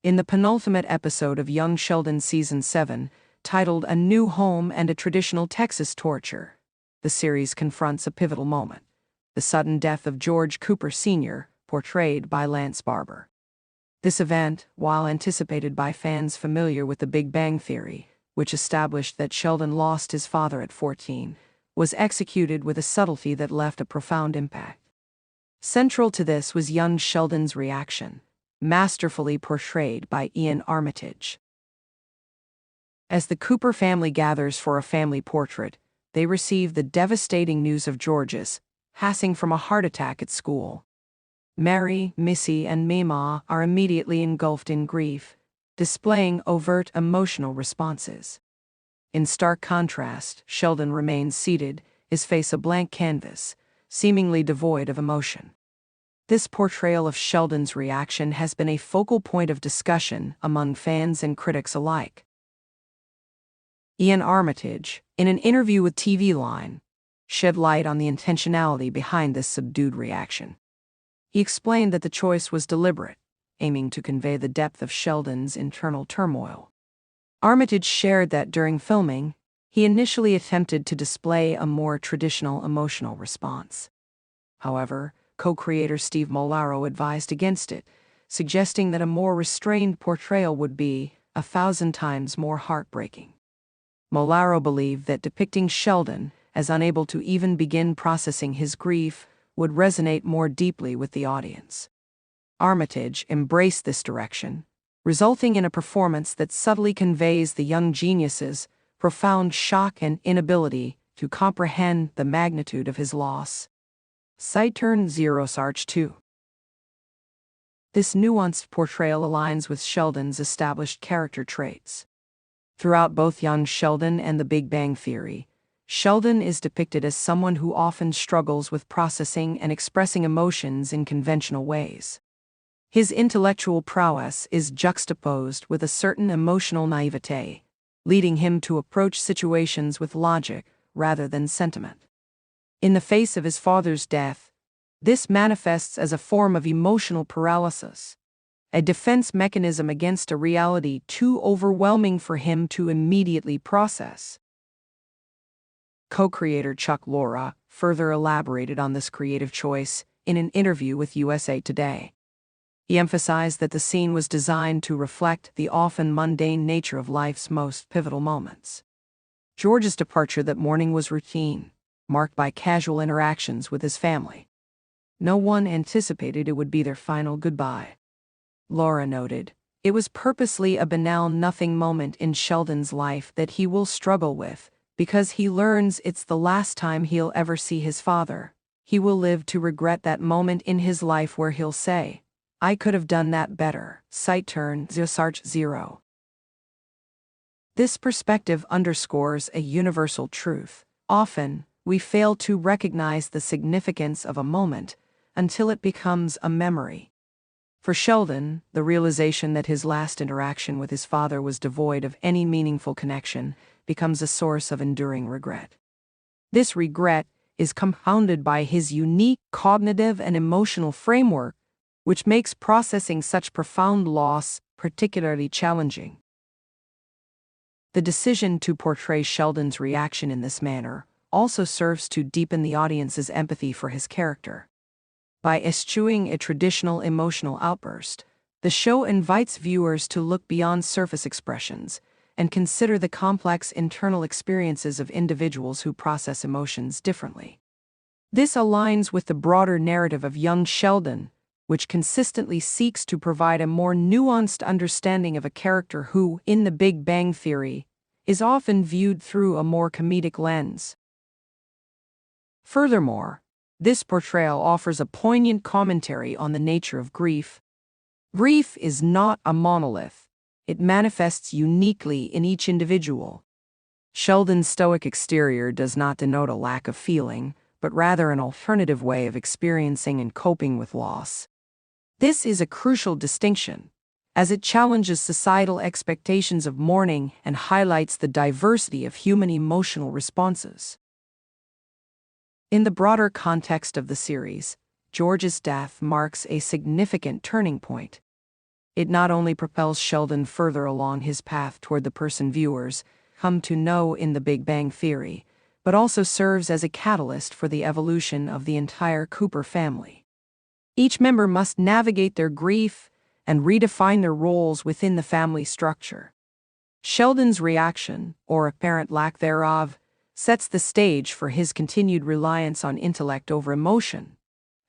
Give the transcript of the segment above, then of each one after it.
In the penultimate episode of Young Sheldon Season 7, titled A New Home and a Traditional Texas Torture, the series confronts a pivotal moment: the sudden death of George Cooper Sr., portrayed by Lance Barber. This event, while anticipated by fans familiar with The Big Bang Theory, which established that Sheldon lost his father at 14, was executed with a subtlety that left a profound impact. Central to this was young Sheldon's reaction, masterfully portrayed by Iain Armitage. As the Cooper family gathers for a family portrait, they receive the devastating news of George's passing from a heart attack at school. Mary, Missy, and Mima are immediately engulfed in grief, displaying overt emotional responses. In stark contrast, Sheldon remains seated, his face a blank canvas, seemingly devoid of emotion. This portrayal of Sheldon's reaction has been a focal point of discussion among fans and critics alike. Iain Armitage, in an interview with TV Line, shed light on the intentionality behind this subdued reaction. He explained that the choice was deliberate, aiming to convey the depth of Sheldon's internal turmoil. Armitage shared that during filming, he initially attempted to display a more traditional emotional response. However, co-creator Steve Molaro advised against it, suggesting that a more restrained portrayal would be 1,000 times more heartbreaking. Molaro believed that depicting Sheldon as unable to even begin processing his grief would resonate more deeply with the audience. Armitage embraced this direction, resulting in a performance that subtly conveys the young genius's profound shock and inability to comprehend the magnitude of his loss. Citurn 0 Sarch 2. This nuanced portrayal aligns with Sheldon's established character traits. Throughout both Young Sheldon and The Big Bang Theory, Sheldon is depicted as someone who often struggles with processing and expressing emotions in conventional ways. His intellectual prowess is juxtaposed with a certain emotional naivete, leading him to approach situations with logic rather than sentiment. In the face of his father's death, this manifests as a form of emotional paralysis, a defense mechanism against a reality too overwhelming for him to immediately process. Co-creator Chuck Lorre further elaborated on this creative choice in an interview with USA Today. He emphasized that the scene was designed to reflect the often mundane nature of life's most pivotal moments. George's departure that morning was routine, marked by casual interactions with his family. No one anticipated it would be their final goodbye. Lorre noted, "It was purposely a banal nothing moment in Sheldon's life that he will struggle with, because he learns it's the last time he'll ever see his father. He will live to regret that moment in his life where he'll say, 'I could have done that better.'" Citurn 0 Sarch 0. This perspective underscores a universal truth. Often, we fail to recognize the significance of a moment until it becomes a memory. For Sheldon, the realization that his last interaction with his father was devoid of any meaningful connection becomes a source of enduring regret. This regret is compounded by his unique cognitive and emotional framework, which makes processing such profound loss particularly challenging. The decision to portray Sheldon's reaction in this manner also serves to deepen the audience's empathy for his character. By eschewing a traditional emotional outburst, the show invites viewers to look beyond surface expressions and consider the complex internal experiences of individuals who process emotions differently. This aligns with the broader narrative of Young Sheldon, which consistently seeks to provide a more nuanced understanding of a character who, in The Big Bang Theory, is often viewed through a more comedic lens. Furthermore, this portrayal offers a poignant commentary on the nature of grief. Grief is not a monolith. It manifests uniquely in each individual. Sheldon's stoic exterior does not denote a lack of feeling, but rather an alternative way of experiencing and coping with loss. This is a crucial distinction, as it challenges societal expectations of mourning and highlights the diversity of human emotional responses. In the broader context of the series, George's death marks a significant turning point. It not only propels Sheldon further along his path toward the person viewers come to know in The Big Bang Theory, but also serves as a catalyst for the evolution of the entire Cooper family. Each member must navigate their grief and redefine their roles within the family structure. Sheldon's reaction, or apparent lack thereof, sets the stage for his continued reliance on intellect over emotion,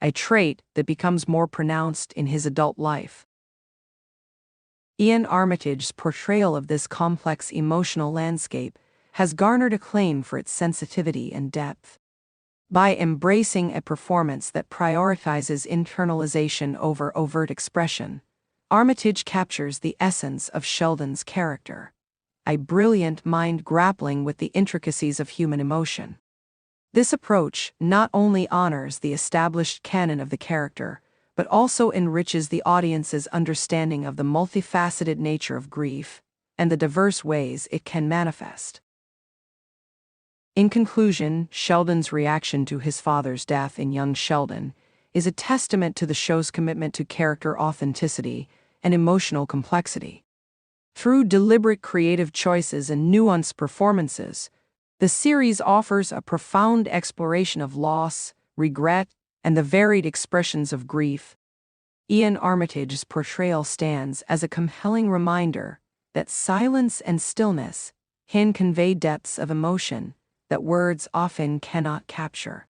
a trait that becomes more pronounced in his adult life. Iain Armitage's portrayal of this complex emotional landscape has garnered acclaim for its sensitivity and depth. By embracing a performance that prioritizes internalization over overt expression, Armitage captures the essence of Sheldon's character, a brilliant mind grappling with the intricacies of human emotion. This approach not only honors the established canon of the character, but also enriches the audience's understanding of the multifaceted nature of grief and the diverse ways it can manifest. In conclusion, Sheldon's reaction to his father's death in young Sheldon is a testament to the show's commitment to character authenticity and emotional complexity. Through deliberate creative choices and nuanced performances, the series offers a profound exploration of loss, regret, and the varied expressions of grief. Iain Armitage's portrayal stands as a compelling reminder that silence and stillness can convey depths of emotion that words often cannot capture.